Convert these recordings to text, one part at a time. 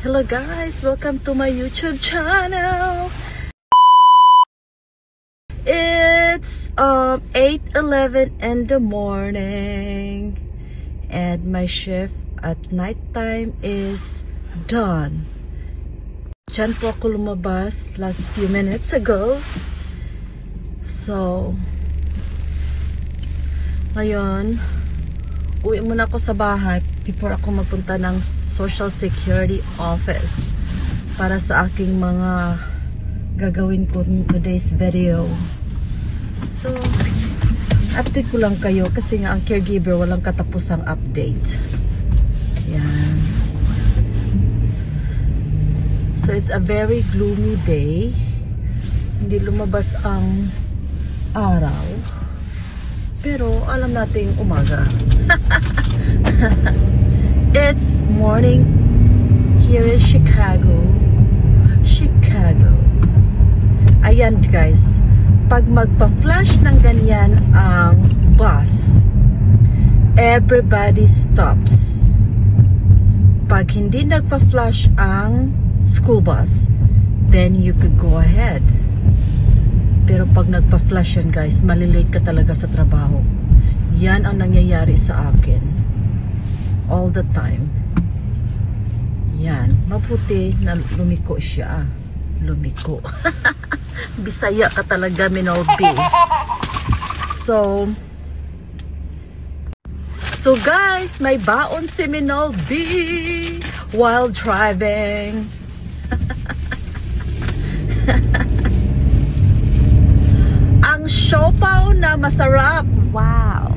Hello guys, welcome to my YouTube channel. It's 8:11 in the morning and my shift at nighttime is done. Diyan po ako lumabas last few minutes ago. So ngayon uwi muna ako sa bahay before ako magpunta ng Social Security Office para sa aking mga gagawin ko in today's video. So, update ko lang kayo kasi nga ang caregiver walang katapusang update. Yan. So, it's a very gloomy day. Hindi lumabas ang araw. Pero alam nating umaga. It's morning here in Chicago. Ayan guys, pag magpa-flash ng ganyan ang bus, everybody stops. Pag hindi nagpa-flash ang school bus, then you could go ahead. Pero pag nagpa-flash yan guys, malilate ka talaga sa trabaho. Yan ang nangyayari sa akin. All the time. Yan. Mabuti na lumiko siya. Lumiko. Bisaya ka talaga, Minolby. So guys, may baon si Minolby while driving. Ang siopaw na masarap. Wow.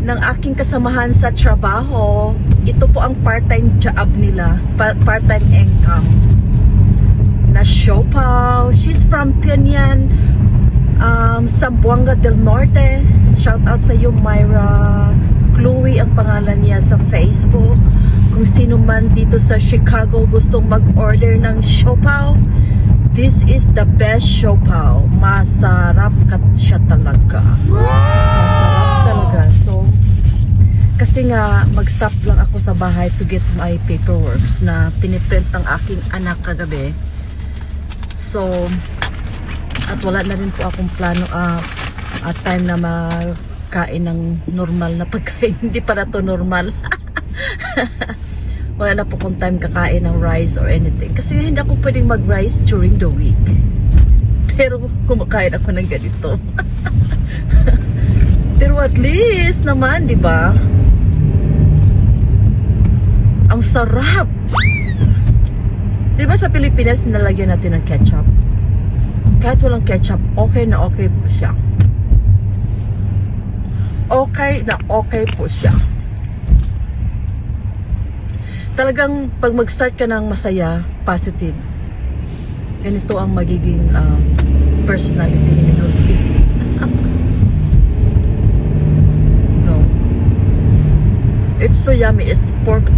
Ng aking kasamahan sa trabaho, ito po ang part-time job nila, part-time income na siopaw. She's from Piñan, Zamboanga del Norte. Shout out sa iyo, Myra. Chloe ang pangalan niya sa Facebook. Kung sino man dito sa Chicago gustong mag-order ng siopaw, this is the best siopaw. Masarap siya talaga. Masarap talaga. So, kasi nga, mag-stop lang ako sa bahay to get my paperwork na piniprint ng aking anak kagabi. So, at wala na rin po akong plano at time na makain ng normal na pagkain. Hindi para to normal. Wala na po kung time kakain ng rice or anything. Kasi hindi ako pwedeng mag-rice during the week. Pero kumakain ako ng ganito. Pero at least naman, di ba? Ang sarap! Di ba sa Pilipinas nalagyan natin ng ketchup? Kahit walang ketchup, okay na okay po siya. Okay na okay po siya. Talagang pag mag-start ka ng masaya, positive, ganito ang magiging personality ni Minolby. No. It's so yummy. It's pork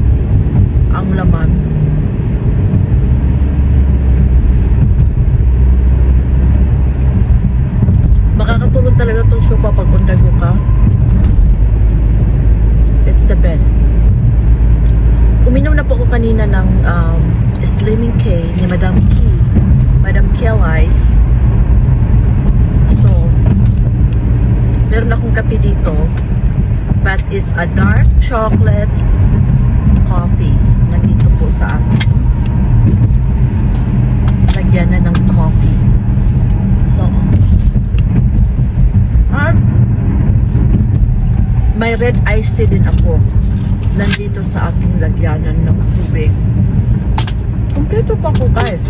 ang laman. Makakatulong talaga itong siopaw pag undago ka. It's the best. Uminom na po ako kanina ng Slimming K ni Madam Kelly's. So, meron akong kape dito. But it's a dark chocolate coffee. Nandito po sa akin. Lagyan na ng coffee. So, may red iced tea din ako. Nandito sa aking lagyanan ng tubig. Kompleto pa ako guys.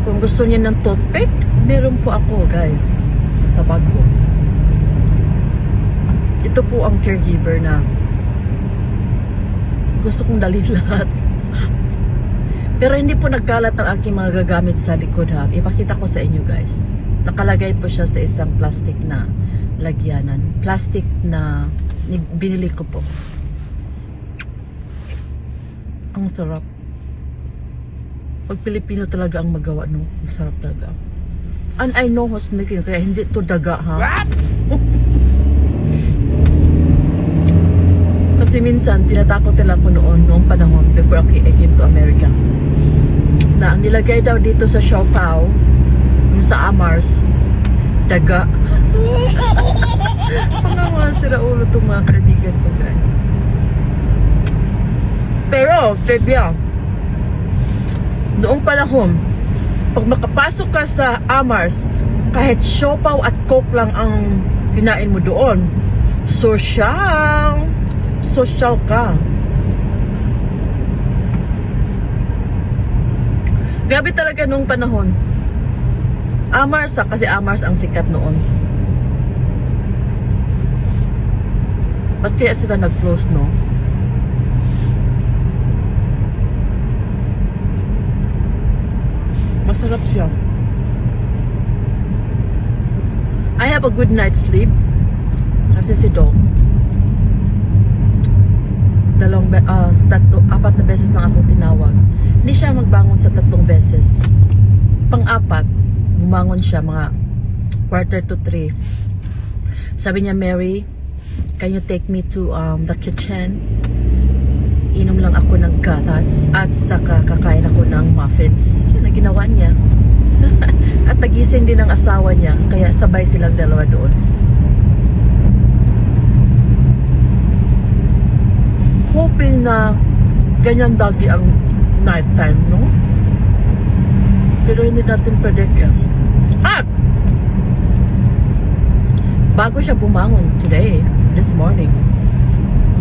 Kung gusto niyo ng toothpick, meron po ako guys sa bag ko. Ito po ang caregiver na gusto kong dalhin lahat. Pero hindi po nagkalat ang aking mga gagamit sa likod ha. Ipakita ko sa inyo guys. Nakalagay po siya sa isang plastic na lagyanan. Plastic na binili ko po. Ang sarap. Pag Pilipino talaga ang magawa, no? Masarap talaga. And I know who's making, kaya hindi to daga, ha? Kasi minsan, tinatakot nila ako noong panahon before I came to America. Na ang nilagay daw dito sa Siopaw, yung sa Amars, daga. Mga sira ulo itong mga kaibigan ko, guys. Pero, trivia, noong panahon, pag makapasok ka sa Amars, kahit siopaw at coke lang ang kinain mo doon, social ka. Grabe talaga nung panahon. Amars, kasi Amars ang sikat noon. Ba't kaya sila nag-close, no? Masarap siya. I have a good night's sleep. Kasi si Doc, 4 na beses lang ako tinawag. Hindi siya magbangon sa 3 beses. Pang-4, bumangon siya mga 2:45. Sabi niya, Mary, can you take me to the kitchen? Inom lang ako ng gatas at saka kakain ako ng muffins. Yan ang ginawa niya. At nagising din ang asawa niya, kaya sabay silang dalawa doon. Hoping na ganyan lagi ang night time, no? Pero hindi natin predict yan. At bago siya bumangon this morning,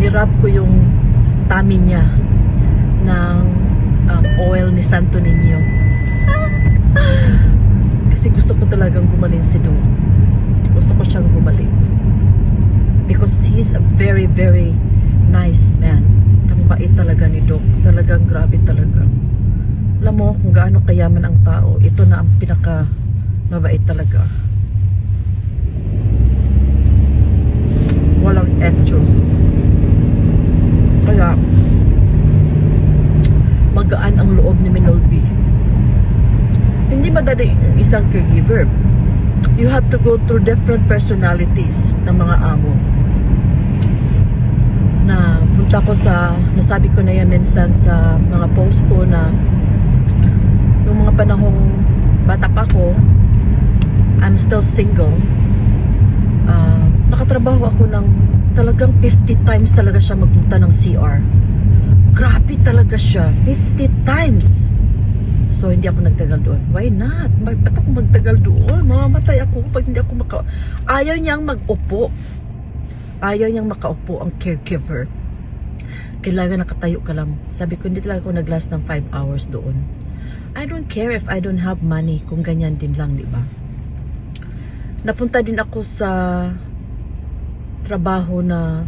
nirap ko yung tummy niya ng oil ni Santo Niño. Kasi gusto ko talagang gumaling si Doc. Gusto ko siyang gumaling. Because he's a very, very nice man. Ang bait talaga ni Doc. Talagang grabe talaga. Alam mo kung gaano kayaman ang tao, ito na ang pinaka mabait talaga. Walang etchos. Kaya magaan ang loob ni Minolby. Hindi madali isang caregiver. You have to go through different personalities ng mga amo. Na punta ko nasabi ko na yan minsan sa mga post ko na nung mga panahong bata pa ko, I'm still single. Nakatrabaho ako ng talagang 50 times talaga siya magpunta ng CR. Grabe talaga siya. 50 times. So, hindi ako nagtagal doon. Why not? Ba't ako magtagal doon? Mamamatay ako pag hindi ako Ayaw niyang mag-upo. Ayaw niyang makaupo ang caregiver. Kailangan nakatayo ka lang. Sabi ko, hindi talaga ako nag-last ng 5 hours doon. I don't care if I don't have money. Kung ganyan din lang, di ba? Napunta din ako sa trabaho na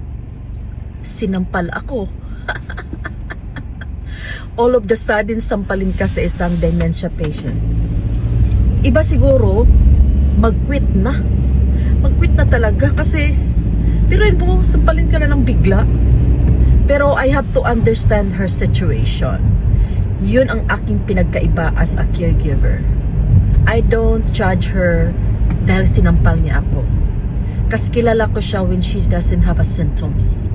sinampal ako. All of the sudden, sampalin ka sa isang dementia patient. Iba siguro, mag-quit na. Mag-quit na talaga kasi, pero yun po, sampalin ka na ng bigla. Pero I have to understand her situation. Yun ang aking pinagkaiba as a caregiver. I don't judge her dahil sinampal niya ako. Kasi kilala ko siya when she doesn't have a symptoms.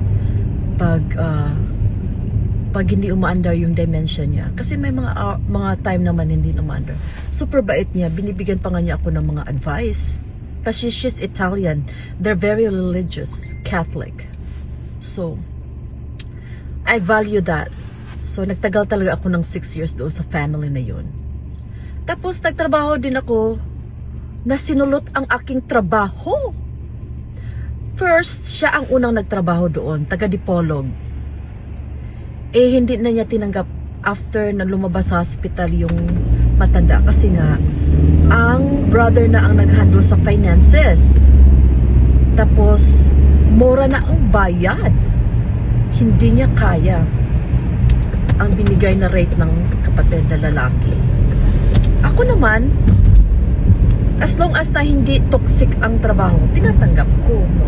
Pag hindi umaandar yung dementia niya. Kasi may mga time naman hindi umaandar. Super bait niya. Binibigyan pa nga niya ako ng mga advice. Kasi she's Italian. They're very religious, Catholic. So, I value that. So, nagtagal talaga ako ng 6 years doon sa family na yun. Tapos, nagtrabaho din ako na sinulot ang aking trabaho. First, siya ang unang nagtrabaho doon, taga-Dipolog. Hindi na niya tinanggap after na lumabas sa hospital yung matanda. Kasi nga, ang brother na ang nag-handle sa finances. Tapos, mura na ang bayad. Hindi niya kaya ang binigay na rate ng kapatid na lalaki. Ako naman, as long as na hindi toxic ang trabaho, tinatanggap ko, no?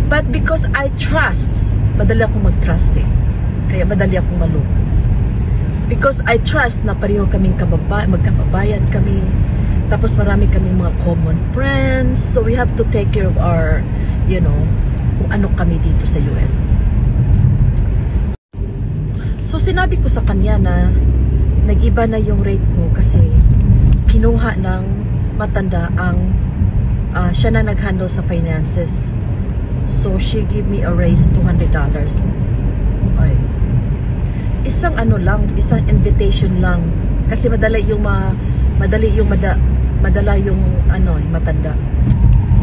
But because I trust, madali akong mag-trust eh. Kaya madali akong maloko. Because I trust na pareho kaming magkababayan kami. Tapos marami kaming mga common friends. So we have to take care of our, kung ano kami dito sa US. sinabi ko sa kanya na nag-iba na yung rate ko kasi kinuha ng matanda ang siya na nag-handle sa finances. So she give me a raise $200. Ay. Isang isang invitation lang kasi madala yung matanda.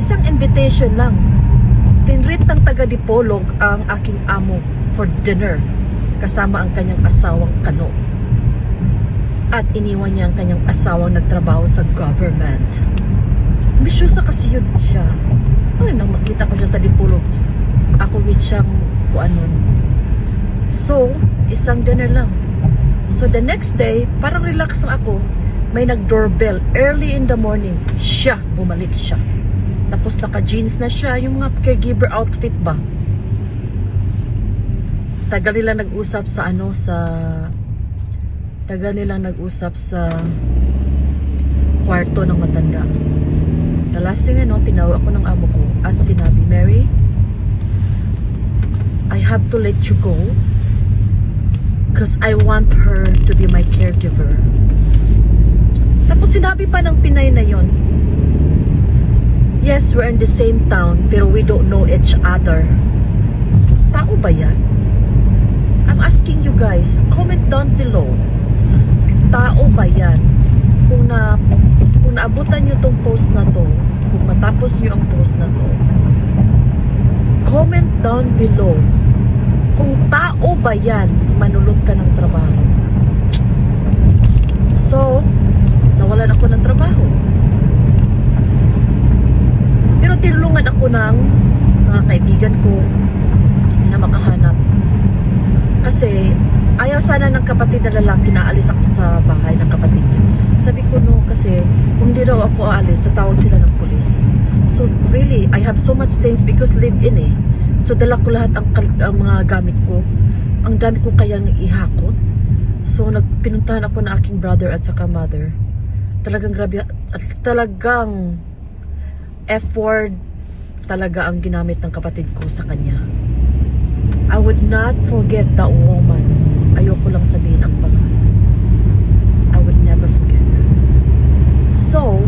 Isang invitation lang. Tinrit ng taga-Dipolog ang aking amo for dinner kasama ang kanyang asawang Kano. At iniwan niya ang kanyang asawang nagtrabaho sa government. Ambisyosa kasi yun siya. Nang makita ko siya sa Dipolog, ako yun siyang kuanon. So, isang dinner lang. So, the next day, parang relax na ako. May nag-doorbell early in the morning. Bumalik siya. Tapos naka-jeans na siya, yung mga caregiver outfit ba. Tagal nilang nag-usap sa kwarto ng matanda. The last thing tinawag ako ng amo ko at sinabi, Mary, I have to let you go because I want her to be my caregiver. Tapos sinabi pa ng Pinay na yon, yes, we're in the same town, pero we don't know each other. Tao ba yan? I'm asking you guys, comment down below. Tao ba yan? Kung naabutan nyo tong post na to, kung matapos nyo ang post na to, comment down below. Kung tao ba yan, manulot ka ng trabaho. So, nawalan ako ng trabaho. Pero tinulungan ako ng mga kaibigan ko na makahanap. Kasi ayaw sana ng kapatid na lalaki na alis ako sa bahay ng kapatid niya. Sabi ko no, kasi kung hindi daw ako aalis, tatawag sila ng pulis. So really, I have so much things because live-in eh. So dala ko lahat ang mga gamit ko. Ang dami ko kayang ihakot. So pinuntahan ako ng aking brother at saka mother. Talagang grabe, at talagang effort talaga ang ginamit ng kapatid ko sa kanya. I would not forget that woman. Ayoko lang sabihin ang pangalan. I would never forget that. So,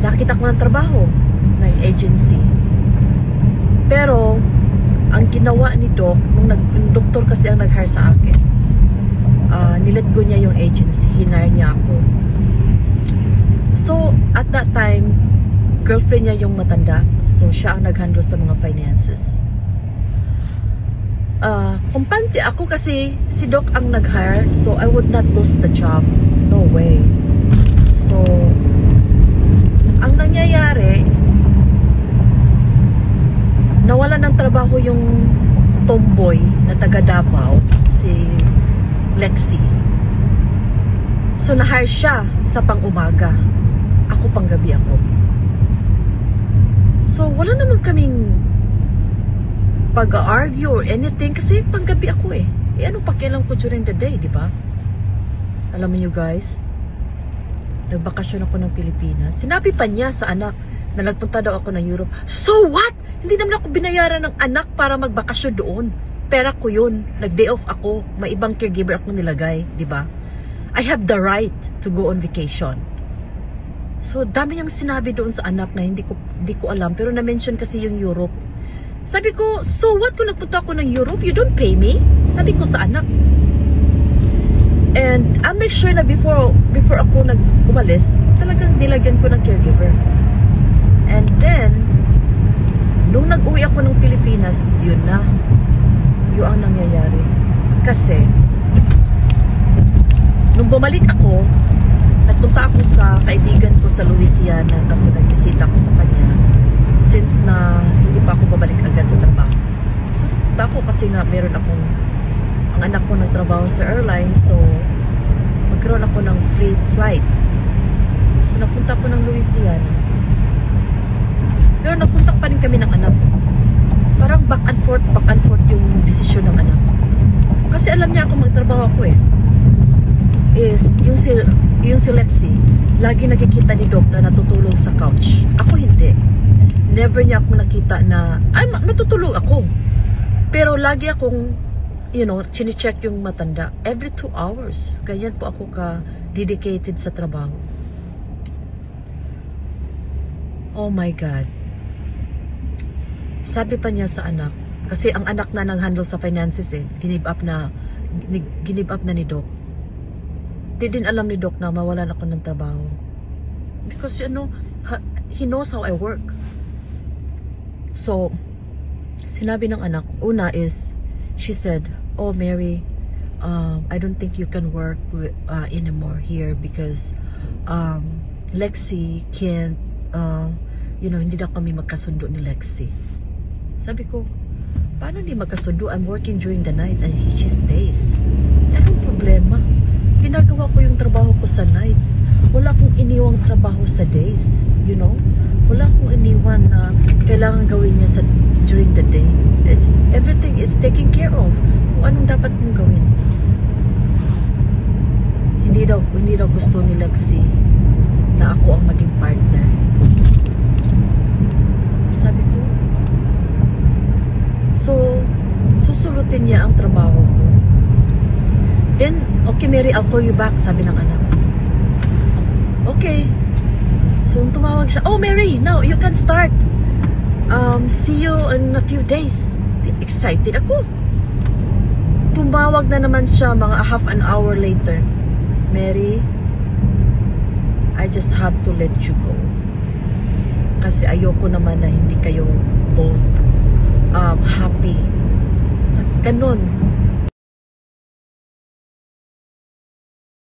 nakita ko ng trabaho ng agency. Pero, ang ginawa ni Doc, nung doktor kasi ang nag-hire sa akin, nilet go niya yung agency, hinire niya ako. So, at that time, girlfriend niya yung matanda. So, siya ang nag-handle sa mga finances. Kumpante ako kasi si Doc ang nag-hire, so I would not lose the job. No way. So, ang nangyayari, nawalan ng trabaho yung tomboy na taga Davao, si Lexi. So, na-hire siya sa pang-umaga. Ako pang-gabi ako. So, wala naman kaming pag-argue or anything kasi pang-gabi ako eh. Anong pakialam ko during the day, di ba? Alam niyo guys, nagbakasyon ako ng Pilipinas. Sinabi pa niya sa anak na nagpunta daw ako ng Europe. So what? Hindi naman ako binayaran ng anak para magbakasyon doon. Pera ko yun. Nag-day off ako. May ibang caregiver ako nilagay, di ba? I have the right to go on vacation. So, dami niyang sinabi doon sa anak na hindi ko alam. Pero na-mention kasi yung Europe. Sabi ko, so what kung nagpunta ako ng Europe? You don't pay me? Sabi ko sa anak. And I'll make sure na before ako umalis, talagang nilagyan ko ng caregiver. And then, nung nag-uwi ako ng Pilipinas, yun na. Yun ang nangyayari. Kasi, nung bumalik ako, nagpunta ako sa kaibigan ko sa Louisiana kasi nagbisita ko sa kanya. Since na hindi pa ako babalik agad sa trabaho. So, nagpunta ako kasi nga meron akong, ang anak ko nagtrabaho sa airline, so magkaroon ako ng free flight. So, nagpunta ako ng Louisiana. Pero nagpunta pa rin kami ng anak. Parang back and forth yung desisyon ng anak. Kasi alam niya ako magtrabaho ako eh. Is, yung si Lexi, lagi nakikita ni Doc na natutulog sa couch. Ako hindi. Never niya ako nakita na, ay, matutulog ako. Pero lagi akong you know, chine-check yung matanda. Every 2 hours. Ganyan po ako ka-dedicated sa trabaho. Oh my God. Sabi pa niya sa anak, kasi ang anak na nang handle sa finances ginib up na ni Doc. Di din alam ni Doc na mawalan ako ng trabaho. Because you know, he knows how I work. So, sinabi ng anak, una is, she said, "Oh Mary, I don't think you can work anymore here because Lexi can't, you know, hindi na kami magkasundo ni Lexi." Sabi ko, paano hindi magkasundo? I'm working during the night and she stays. Anong problema? Ginagawa ko yung trabaho ko sa nights. Wala akong iniwang trabaho sa days. You know? Wala akong iniwan na kailangan gawin niya during the day. Everything is taken care of. Kung anong dapat kong gawin. Hindi daw gusto ni Lexi na ako ang maging partner. Sabi ko, so, susulutin niya ang trabaho ko. Then, okay Mary, I'll call you back, sabi ng anak. Okay. So, tumawag siya, "Oh Mary, now you can start. See you in a few days." Excited ako. Tumawag na naman siya mga half an hour later. "Mary, I just have to let you go. Kasi ayoko naman na hindi kayo both happy." Ganon.